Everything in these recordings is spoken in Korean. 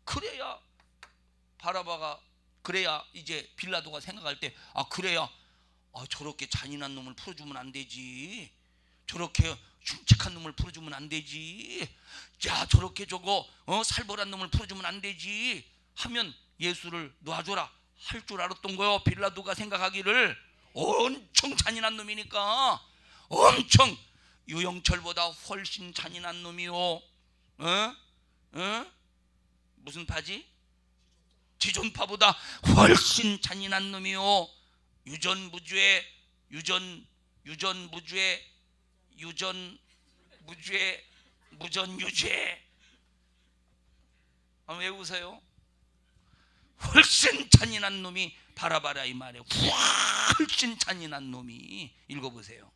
그래야 바라바가, 그래야 이제 빌라도가 생각할 때, 그래야 저렇게 잔인한 놈을 풀어주면 안 되지, 저렇게 흉측한 놈을 풀어주면 안 되지, 야 저렇게 저거 살벌한 놈을 풀어주면 안 되지 하면 예수를 놔줘라 할 줄 알았던 거요. 빌라도가 생각하기를 엄청 잔인한 놈이니까, 엄청 유영철보다 훨씬 잔인한 놈이요. 무슨 파지? 지존파보다 훨씬 잔인한 놈이요. 유전무죄, 무전유죄. 왜 웃어요? 훨씬 잔인한 놈이 바라바라 이 말이에요. 훨씬 잔인한 놈이. 읽어보세요.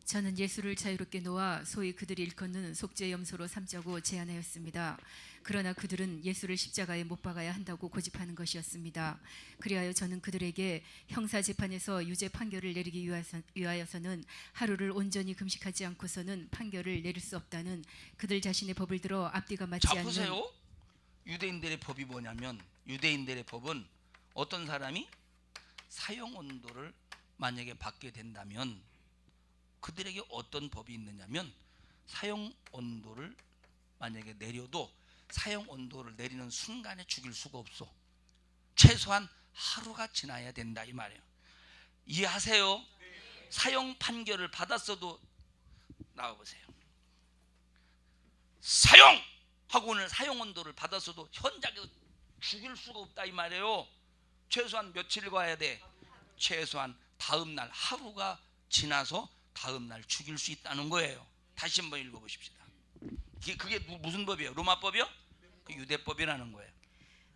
저는 예수를 자유롭게 놓아 소위 그들이 일컫는 속죄염소로 삼자고 제안하였습니다. 그러나 그들은 예수를 십자가에 못 박아야 한다고 고집하는 것이었습니다. 그리하여 저는 그들에게 형사재판에서 유죄 판결을 내리기 위하여서는 하루를 온전히 금식하지 않고서는 판결을 내릴 수 없다는 그들 자신의 법을 들어 앞뒤가 맞지 않는. 보세요. 유대인들의 법이 뭐냐면, 유대인들의 법은 어떤 사람이 사형언도를 만약에 받게 된다면 그들에게 어떤 법이 있느냐면, 사형언도를 만약에 내려도 사형언도를 내리는 순간에 죽일 수가 없어. 최소한 하루가 지나야 된다 이 말이에요. 이해하세요? 사형 판결을 받았어도, 나와보세요. 사형! 하고 오늘 사형언도를 받았어도 현장에서 죽일 수가 없다 이 말이에요. 최소한 며칠 가야 돼? 최소한 다음 날, 하루가 지나서 다음 날 죽일 수 있다는 거예요. 다시 한번 읽어보십시다. 그게 무슨 법이에요? 로마법이요? 유대법이라는 거예요.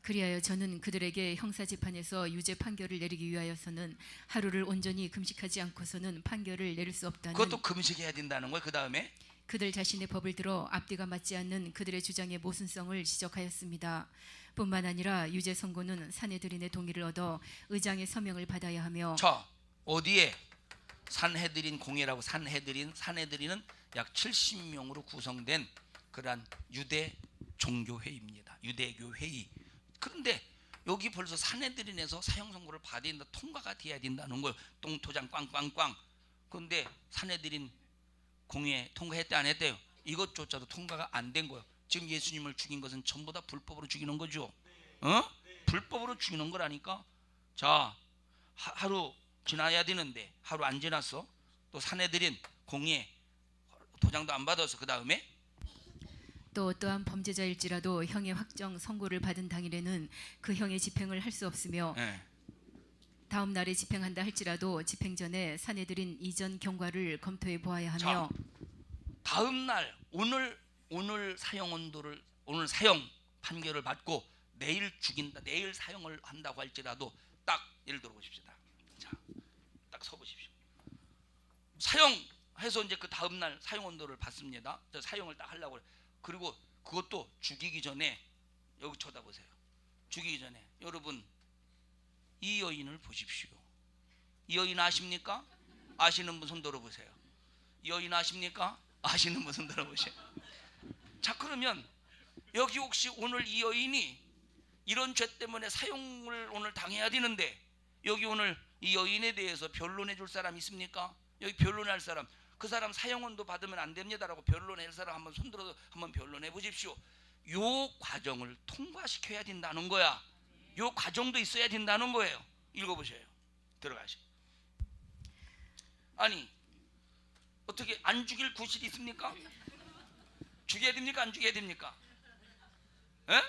그리하여 저는 그들에게 형사재판에서 유죄 판결을 내리기 위하여서는 하루를 온전히 금식하지 않고서는 판결을 내릴 수 없다는. 그것도 금식해야 된다는 거예요. 그 다음에 그들 자신의 법을 들어 앞뒤가 맞지 않는 그들의 주장의 모순성을 지적하였습니다. 뿐만 아니라 유죄 선고는 산헤드린의 동의를 얻어 의장의 서명을 받아야 하며. 자, 어디에? 산헤드린 공회라고. 산헤드린은 약 70명으로 구성된 그러한 유대 종교회의입니다. 유대교 회의. 그런데 여기 벌써 산헤드린에서 사형 선고를 받아야 된다, 통과가 돼야 된다는 거예요. 똥토장 꽝꽝꽝. 그런데 산헤드린 공회 통과했대 안 했대요? 이것조차도 통과가 안 된 거예요. 지금 예수님을 죽인 것은 전부 다 불법으로 죽이는 거죠. 불법으로 죽이는 거라니까. 자, 하루 지나야 되는데 하루 안 지났어. 또 산헤드린 공회 도장도 안 받아서 그 다음에 또 어떠한 범죄자일지라도 형의 확정 선고를 받은 당일에는 그 형의 집행을 할 수 없으며, 다음 날에 집행한다 할지라도 집행 전에 산헤드린 이전 경과를 검토해 보아야 하며. 자, 다음 날 오늘 사형언도를, 오늘 사형 판결을 받고 내일 죽인다, 내일 사형을 한다고 할지라도 딱 예를 들어 보십시다. 자, 딱 서 보십시오. 사형해서 이제 그 다음 날 사형언도를 받습니다. 저 사형을 딱 하려고 그래. 그리고 그것도 죽이기 전에, 여기 쳐다보세요. 죽이기 전에 여러분 이 여인을 보십시오. 이 여인 아십니까? 아시는 분 손 들어보세요. 이 여인 아십니까? 아시는 분 손 들어보세요. 자, 그러면 여기 혹시 오늘 이 여인이 이런 죄 때문에 사형을 오늘 당해야 되는데, 여기 오늘 이 여인에 대해서 변론해 줄 사람 있습니까? 여기 변론할 사람, 그 사람 사형언도 받으면 안 됩니다라고 변론할 사람 한번 손들어서 한번 변론해 보십시오. 요 과정을 통과시켜야 된다는 거야. 요 과정도 있어야 된다는 거예요. 읽어보세요. 들어가시오. 아니 어떻게 안 죽일 구실이 있습니까? 죽여야 됩니까? 안 죽여야 됩니까? 에?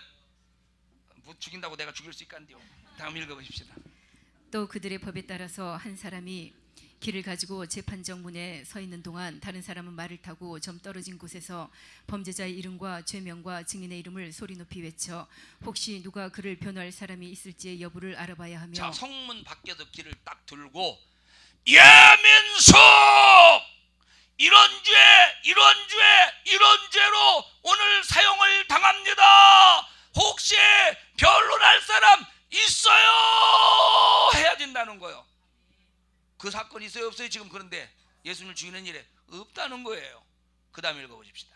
뭐 죽인다고 내가 죽일 수 있간디요. 다음 읽어보십시다. 또 그들의 법에 따라서 한 사람이 길을 가지고 재판정 문에 서 있는 동안 다른 사람은 말을 타고 좀 떨어진 곳에서 범죄자의 이름과 죄명과 증인의 이름을 소리 높이 외쳐 혹시 누가 그를 변호할 사람이 있을지의 여부를 알아봐야 하며. 자, 성문 밖에서 길을 딱 들고 예민숙 이런 죄로 오늘 사형을 당합니다. 혹시 변론할 사람 있어요? 해야 된다는 거예요. 그 사건이 있어요 없어요 지금? 그런데 예수님을 죽이는 일에 없다는 거예요. 그 다음에 읽어보십시다.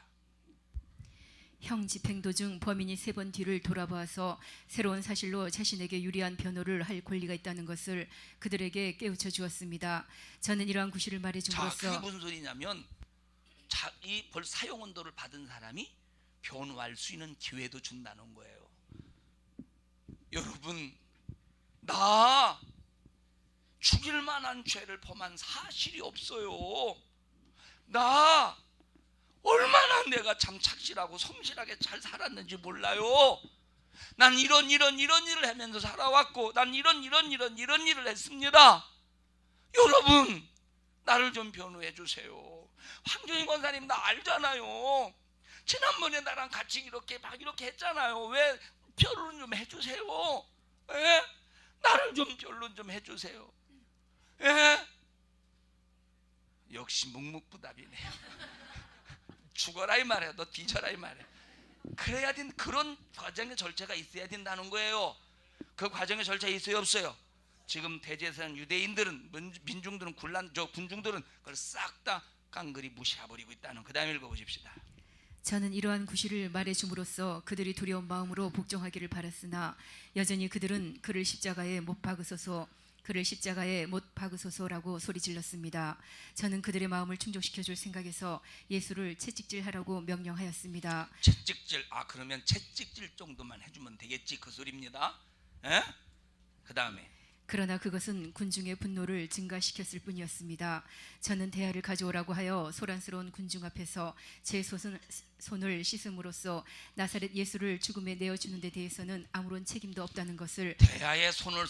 형 집행 도중 범인이 3번 뒤를 돌아보아서 새로운 사실로 자신에게 유리한 변호를 할 권리가 있다는 것을 그들에게 깨우쳐 주었습니다. 저는 이러한 구실을 자, 말해줌으로써 그게 무슨 소리냐면 이 사형 언도를 받은 사람이 변호할 수 있는 기회도 준다는 거예요. 여러분, 나 죽일 만한 죄를 범한 사실이 없어요. 나 얼마나 내가 참 착실하고 성실하게 잘 살았는지 몰라요. 난 이런 일을 하면서 살아왔고, 난 이런 일을 했습니다. 여러분, 나를 좀 변호해 주세요. 황정희 권사님 나 알잖아요. 지난번에 나랑 같이 이렇게 했잖아요. 왜 변론 좀 해주세요. 예? 나를 좀 변론 좀 해주세요. 예? 역시 묵묵부답이네요. 죽어라 이 말이야. 너 뒤져라 이 말이야. 그래야 된 그런 과정의 절차가 있어야 된다는 거예요. 그 과정의 절차 있어요 없어요? 지금 대제사장 유대인들은 민중들은 군중들은 그걸 싹 다 깡그리 무시해버리고 있다는. 그 다음에 읽어보십시다. 저는 이러한 구실을 말해줌으로써 그들이 두려운 마음으로 복종하기를 바랐으나 여전히 그들은 그를 십자가에 못 박으소서, 그를 십자가에 못 박으소서라고 소리질렀습니다. 저는 그들의 마음을 충족시켜 줄 생각에서 예수를 채찍질하라고 명령하였습니다. 채찍질, 그러면 채찍질 정도만 해주면 되겠지 그 소리입니다. 예? 그 다음에 그러나 그것은 군중의 분노를 증가시켰을 뿐이었습니다. 저는 대야를 가져오라고 하여 소란스러운 군중 앞에서 제 손을 씻음으로써 나사렛 예수를 죽음에 내어주는 데 대해서는 아무런 책임도 없다는 것을. 대야에 손을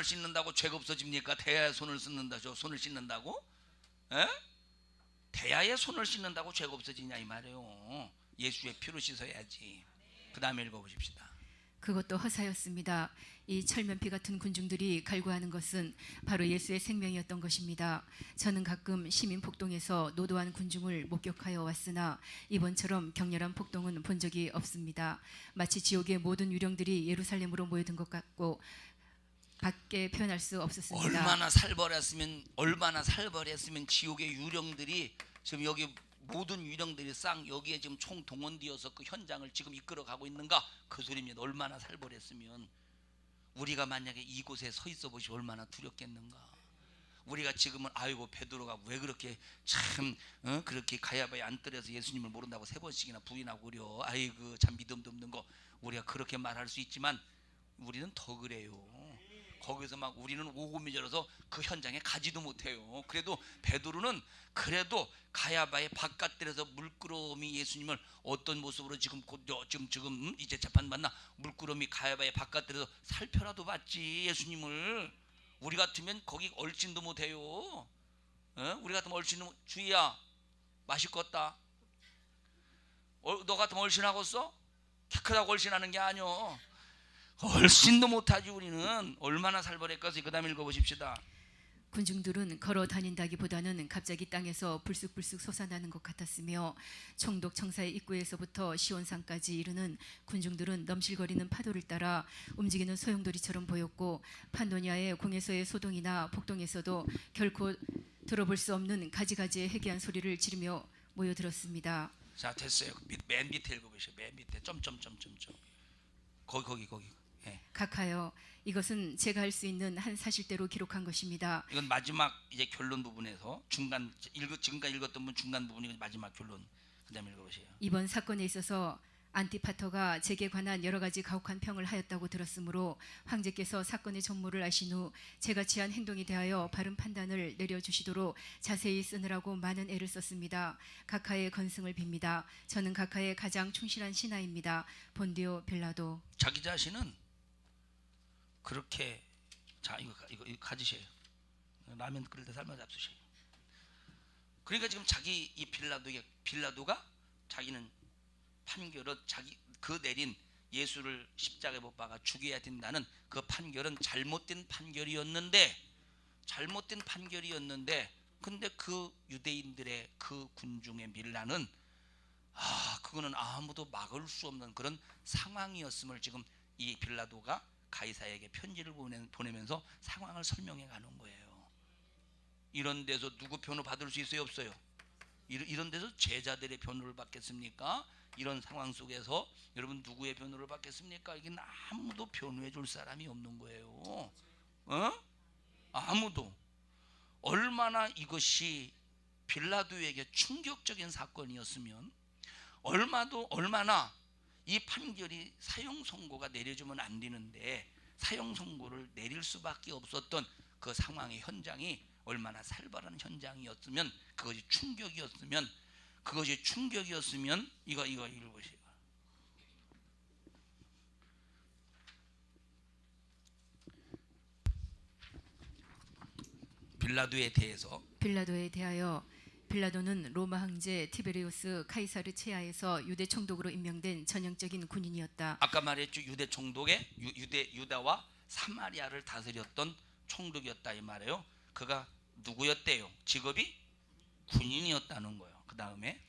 씻는다고 죄가 없어집니까? 대야에 손을 씻는다고? 에? 대야에 손을 씻는다고 죄가 없어지냐 이 말이에요. 예수의 피로 씻어야지. 그 다음에 읽어보십시다. 그것도 허사였습니다. 이 철면피 같은 군중들이 갈구하는 것은 바로 예수의 생명이었던 것입니다. 저는 가끔 시민 폭동에서 노도한 군중을 목격하여 왔으나 이번처럼 격렬한 폭동은 본 적이 없습니다. 마치 지옥의 모든 유령들이 예루살렘으로 모여든 것 같고 밖에 표현할 수 없었습니다. 얼마나 살벌했으면 지옥의 유령들이 지금 여기 모든 유령들이 쌍 여기에 지금 총 동원되어서 그 현장을 지금 이끌어가고 있는가 그 소리입니다. 얼마나 살벌했으면. 우리가 만약에 이곳에 서 있어 보시면 얼마나 두렵겠는가. 우리가 지금은 아이고 베드로가 왜 그렇게 참 그렇게 가야바에 안뜰에서 예수님을 모른다고 3번씩이나 부인하고 그려. 아이고 참 믿음도 없는 거. 우리가 그렇게 말할 수 있지만 우리는 더 그래요. 거기서 막 우리는 오고미절어서 그 현장에 가지도 못해요. 그래도 베드로는 그래도 가야바의 바깥들에서 물끄러미 예수님을 어떤 모습으로 지금 이제 재판받나 물끄러미 가야바의 바깥들에서 살펴라도 봤지 예수님을. 우리 같으면 거기 얼씬도 못해요. 우리 같으면 얼씬도 주희야 맛있겠다. 너 같으면 얼씬하겠어? 키 크다고 얼씬하는 게 아니오. 얼씬도 못하지. 우리는 얼마나 살벌했겠어요. 그 다음 읽어보십시다. 군중들은 걸어 다닌다기보다는 갑자기 땅에서 불쑥불쑥 솟아나는 것 같았으며 총독 청사의 입구에서부터 시온산까지 이르는 군중들은 넘실거리는 파도를 따라 움직이는 소용돌이처럼 보였고 판도니아의 공에서의 소동이나 폭동에서도 결코 들어볼 수 없는 가지가지의 해괴한 소리를 지르며 모여들었습니다. 자 됐어요. 맨 밑에 읽어보세요. 맨 밑에 점점점점점 거기 예. 각하여 이것은 제가 할 수 있는 한 사실대로 기록한 것입니다. 이건 마지막 이제 결론 부분에서 지금까지 읽었던 분 중간 부분이 마지막 결론. 그다음에 읽어보세요. 이번 사건에 있어서 안티파터가 제게 관한 여러 가지 가혹한 평을 하였다고 들었으므로 황제께서 사건의 전모를 아신 후 제가 취한 행동에 대하여 바른 판단을 내려주시도록 자세히 쓰느라고 많은 애를 썼습니다. 각하의 건승을 빕니다. 저는 각하의 가장 충실한 신하입니다. 본디오 빌라도. 자기 자신은 그렇게 자 이거 가지세요. 라면 끓일 때 삶아 잡수세요. 그러니까 지금 자기 이 빌라도가 자기는 판결은 그 내린 예수를 십자가에 못 박아 죽여야 된다는 그 판결은 잘못된 판결이었는데 근데 그 유대인들의 그 군중의 밀란은 그거는 아무도 막을 수 없는 그런 상황이었음을 지금 이 빌라도가 가이사에게 편지를 보내면서 상황을 설명해 가는 거예요. 이런 데서 누구 변호 받을 수 있어요 없어요? 이런 데서 제자들의 변호를 받겠습니까? 이런 상황 속에서 여러분 누구의 변호를 받겠습니까? 이게 아무도 변호해 줄 사람이 없는 거예요. 아무도. 얼마나 이것이 빌라도에게 충격적인 사건이었으면 얼마나 이 판결이 사형 선고가 내려주면 안 되는데 사형 선고를 내릴 수밖에 없었던 그 상황의 현장이 얼마나 살벌한 현장이었으면, 그것이 충격이었으면 이거 읽어보세요. 빌라도에 대하여 빌라도는 로마 황제 티베리우스 카이사르 체하에서 유대 총독으로 임명된 전형적인 군인이었다. 아까 말했죠. 유대 총독의 유다와 사마리아를 다스렸던 총독이었다 이 말이에요. 그가 누구였대요? 직업이 군인이었다는 거예요. 그 다음에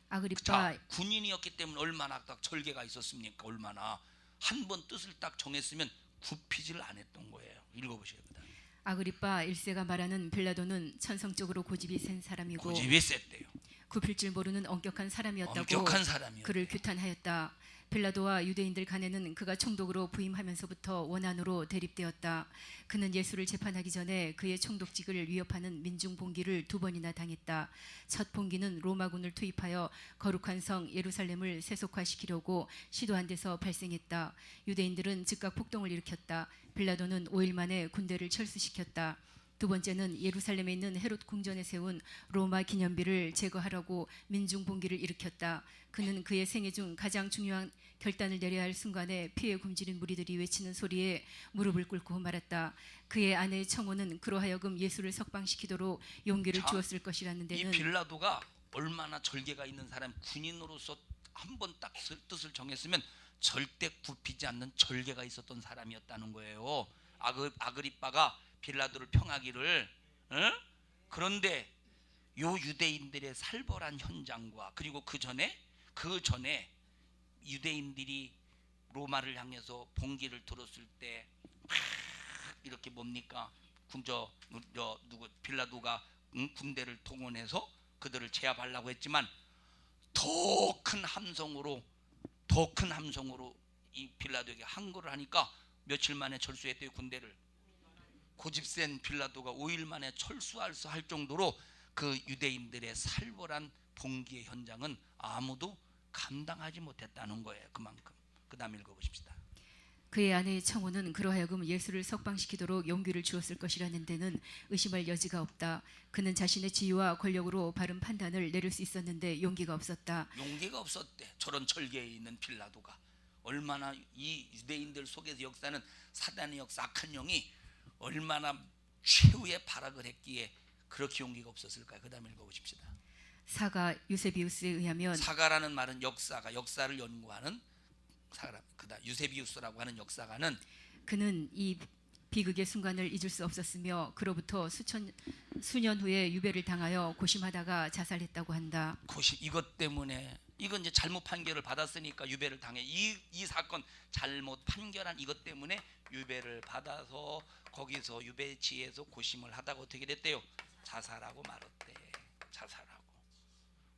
아그리빠 군인이었기 때문에 얼마나 딱 절개가 있었습니까? 얼마나 한 번 뜻을 딱 정했으면 굽히질 않았던 거예요. 읽어보세요. 그다음. 아그리빠 1세가 말하는 빌라도는 천성적으로 고집이 센 사람이고 고집이 셌대요. 굽힐 줄 모르는 엄격한 사람이었다고 엄격한 사람이었대요. 그를 규탄하였다. 빌라도와 유대인들 간에는 그가 총독으로 부임하면서부터 원한으로 대립되었다. 그는 예수를 재판하기 전에 그의 총독직을 위협하는 민중 봉기를 2번이나 당했다. 첫 봉기는 로마군을 투입하여 거룩한 성 예루살렘을 세속화시키려고 시도한 데서 발생했다. 유대인들은 즉각 폭동을 일으켰다. 빌라도는 5일 만에 군대를 철수시켰다. 두 번째는 예루살렘에 있는 헤롯 궁전에 세운 로마 기념비를 제거하라고 민중 봉기를 일으켰다. 그는 그의 생애 중 가장 중요한 결단을 내려야 할 순간에 피에 굶주린 무리들이 외치는 소리에 무릎을 꿇고 말았다. 그의 아내의 청혼은 그로 하여금 예수를 석방시키도록 용기를 주었을 것이라는 이 데는 빌라도가 얼마나 절개가 있는 사람, 군인으로서 한 번 딱 뜻을 정했으면 절대 굽히지 않는 절개가 있었던 사람이었다는 거예요. 아그리빠가 빌라도를 평하기를. 그런데 요 유대인들의 살벌한 현장과 그리고 그 전에 유대인들이 로마를 향해서 봉기를 들었을 때 이렇게 뭡니까? 빌라도가 군대를 동원해서 그들을 제압하려고 했지만 더 큰 함성으로 이 빌라도에게 항거를 하니까 며칠 만에 철수했대요. 군대를. 고집센 빌라도가 5일 만에 철수할 정도로 그 유대인들의 살벌한 봉기의 현장은 아무도 감당하지 못했다는 거예요. 그만큼. 그 다음 읽어보십시다. 그의 아내의 청혼은 그로 하여금 예수를 석방시키도록 용기를 주었을 것이라는 데는 의심할 여지가 없다. 그는 자신의 지위와 권력으로 바른 판단을 내릴 수 있었는데 용기가 없었다. 용기가 없었대. 저런 절개에 있는 빌라도가. 얼마나 이 유대인들 속에서 역사는 사단의 역사, 악한 영이 얼마나 최후의 발악을 했기에 그렇게 용기가 없었을까요? 그 다음 읽어보십시다. 사가 유세비우스에 의하면 사가라는 말은 역사를 연구하는 사람, 그다음 유세비우스라고 하는 역사가는 그는 이 비극의 순간을 잊을 수 없었으며 그로부터 수년 후에 유배를 당하여 고심하다가 자살했다고 한다. 이것 때문에 이건 이제 잘못 판결을 받았으니까 유배를 당해. 이 사건 잘못 판결한 이것 때문에 유배를 받아서 거기서 유배지에서 고심을 하다가 어떻게 됐대요? 자살하고 말았대. 자살하고.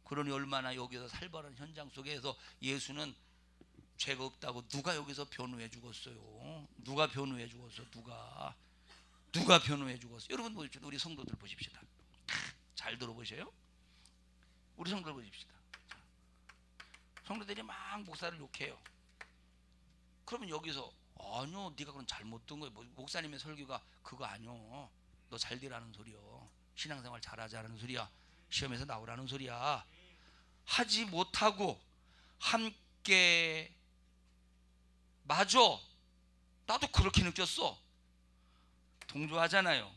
그러니 얼마나 여기서 살벌한 현장 속에서 예수는 죄가 없다고 누가 여기서 변호해 죽었어요? 누가 변호해 죽었어? 누가 변호해 죽었어? 여러분 보십시오. 우리 성도들 보십시다. 잘 들어보세요. 우리 성도들 보십시다. 성도들이 막 목사를 욕해요. 그러면 여기서 아니요, 네가 그건 잘못 든 거예요. 목사님의 설교가 그거 아니요. 너 잘 되라는 소리요. 신앙생활 잘하자는 소리야. 시험에서 나오라는 소리야. 하지 못하고 함께 맞아. 나도 그렇게 느꼈어. 동조하잖아요.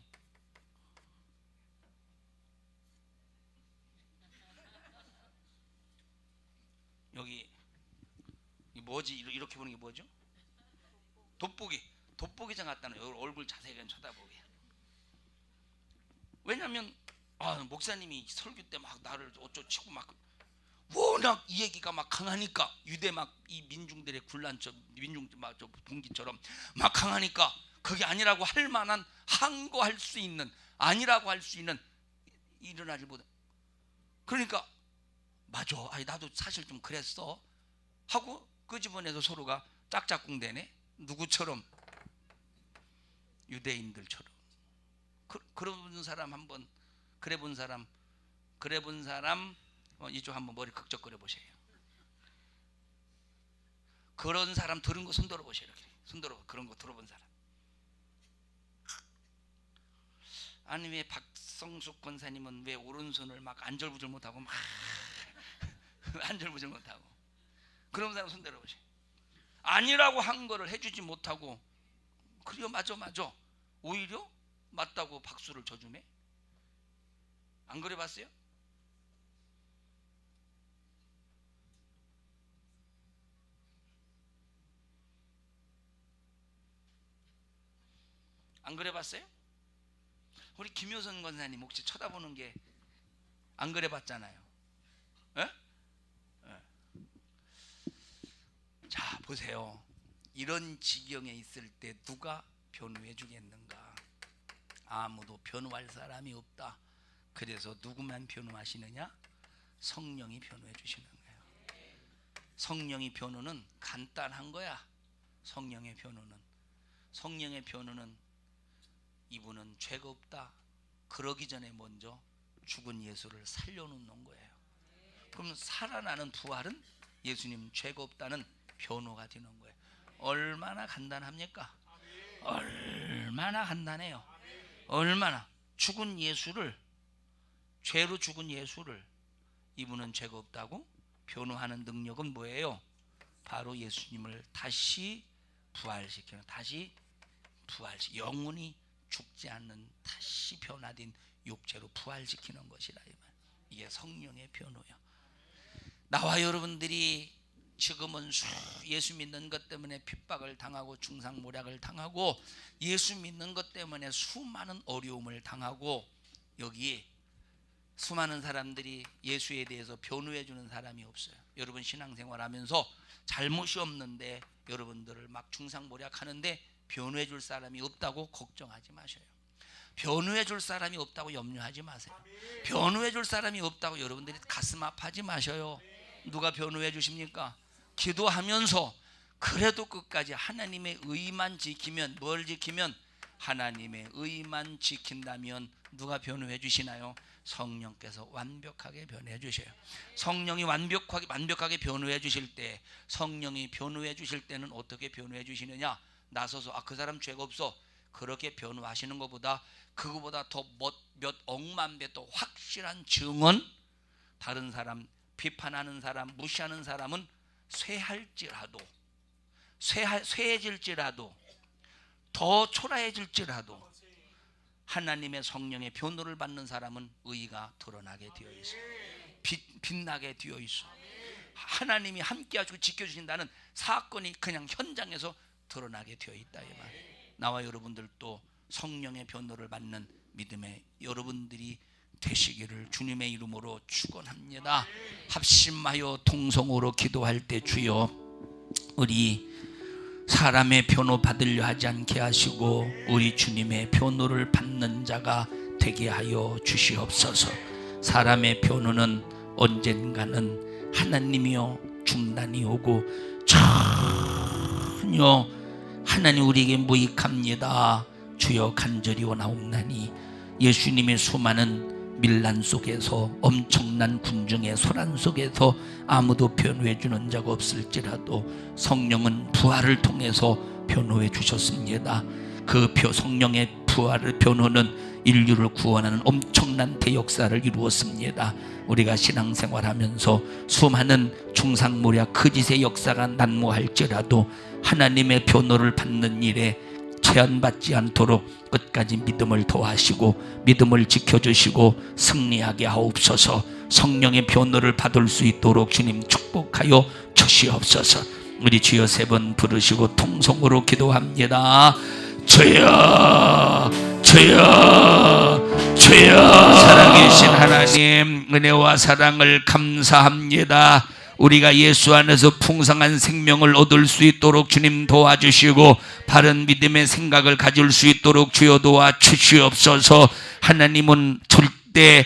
여기 뭐지? 이렇게 보는 게 뭐죠? 돋보기장 같다는 얼굴 자세히 쳐다보게. 왜냐하면 목사님이 설교 때 막 나를 어쩌고 막 워낙 이 얘기가 막 강하니까 유대 막 이 민중들의 민중 막 분기처럼 막 강하니까 그게 아니라고 할 만한 항거할 수 있는 아니라고 할 수 있는 일어나지보다 그러니까 맞아. 나도 사실 좀 그랬어. 하고 끄집어내서 서로가 짝짝꿍대네. 누구처럼? 유대인들처럼. 그래본 사람 한번, 그래본 사람 이쪽 한번 머리 극적거려 보세요. 그런 사람 들은 거 손들어 보세요. 이렇게 손들어, 그런 거 들어본 사람. 아니 왜 박성숙 권사님은 왜 오른손을 막 안절부절 못하고 막 안절부절 못하고, 그런 사람 손들어 보세요. 아니라고 한 거를 해주지 못하고, 그래요, 맞아 오히려 맞다고 박수를 쳐주네. 안 그래 봤어요? 안 그래 봤어요? 우리 김효선 권사님 혹시 쳐다보는 게 안 그래 봤잖아요. 에? 자, 보세요. 이런 지경에 있을 때 누가 변호해 주겠는가? 아무도 변호할 사람이 없다. 그래서 누구만 변호하시느냐? 성령이 변호해 주시는 거예요. 성령의 변호는 간단한 거야. 성령의 변호는 이분은 죄가 없다. 그러기 전에 먼저 죽은 예수를 살려놓는 거예요. 그럼 살아나는 부활은 예수님 죄가 없다는 변호가 되는 거예요. 얼마나 간단합니까? 얼마나 간단해요. 얼마나. 죽은 예수를, 죄로 죽은 예수를 이분은 죄가 없다고 변호하는 능력은 뭐예요? 바로 예수님을 다시 부활시키는, 영혼이 죽지 않는 다시 변화된 육체로 부활시키는 것이라. 이게 성령의 변호예요. 나와 여러분들이 지금은 예수 믿는 것 때문에 핍박을 당하고 중상모략을 당하고, 예수 믿는 것 때문에 수많은 어려움을 당하고, 여기에 수많은 사람들이 예수에 대해서 변호해 주는 사람이 없어요. 여러분 신앙생활 하면서 잘못이 없는데 여러분들을 막 중상모략하는데 변호해 줄 사람이 없다고 걱정하지 마셔요. 변호해 줄 사람이 없다고 염려하지 마세요. 변호해 줄 사람이 없다고 여러분들이 가슴 아파하지 마셔요. 누가 변호해 주십니까? 기도하면서 그래도 끝까지 하나님의 의만 지키면, 뭘 지키면? 하나님의 의만 지킨다면 누가 변호해 주시나요? 성령께서 완벽하게 변호해 주셔요. 성령이 완벽하게 변호해 주실 때, 성령이 변호해 주실 때는 어떻게 변호해 주시느냐? 나서서 그 사람 죄가 없어, 그렇게 변호하시는 것보다, 그거보다 더 몇 억만 배 더 확실한 증언, 다른 사람 비판하는 사람, 무시하는 사람은 쇠해질지라도 더 초라해질지라도 하나님의 성령의 변호를 받는 사람은 의가 드러나게 되어 있어요. 빛나게 되어 있어. 하나님이 함께 하시고 지켜주신다는 사건이 그냥 현장에서 드러나게 되어 있다, 이 말. 나와 여러분들도 성령의 변호를 받는 믿음의 여러분들이 되시기를 주님의 이름으로 축원합니다. 합심하여 통성으로 기도할 때, 주여 우리 사람의 변호 받으려 하지 않게 하시고 우리 주님의 변호를 받는 자가 되게 하여 주시옵소서. 사람의 변호는 언젠가는 하나님이여 중단이 오고 전혀 하나님 우리에게 무익합니다. 주여 간절히 원하옵나니 예수님의 수많은 밀란 속에서, 엄청난 군중의 소란 속에서 아무도 변호해 주는 자가 없을지라도 성령은 부활을 통해서 변호해 주셨습니다. 그 성령의 부활을, 변호는 인류를 구원하는 엄청난 대역사를 이루었습니다. 우리가 신앙생활하면서 수많은 중상모략 거짓의 역사가 난무할지라도 하나님의 변호를 받는 일에 제한받지 않도록 끝까지 믿음을 더하시고 믿음을 지켜주시고 승리하게 하옵소서. 성령의 변호를 받을 수 있도록 주님 축복하여 주시옵소서. 우리 주여 3번 부르시고 통성으로 기도합니다. 주여, 주여, 주여. 살아계신 하나님, 은혜와 사랑을 감사합니다. 우리가 예수 안에서 풍성한 생명을 얻을 수 있도록 주님 도와주시고 바른 믿음의 생각을 가질 수 있도록 주여 도와주시옵소서. 하나님은 절대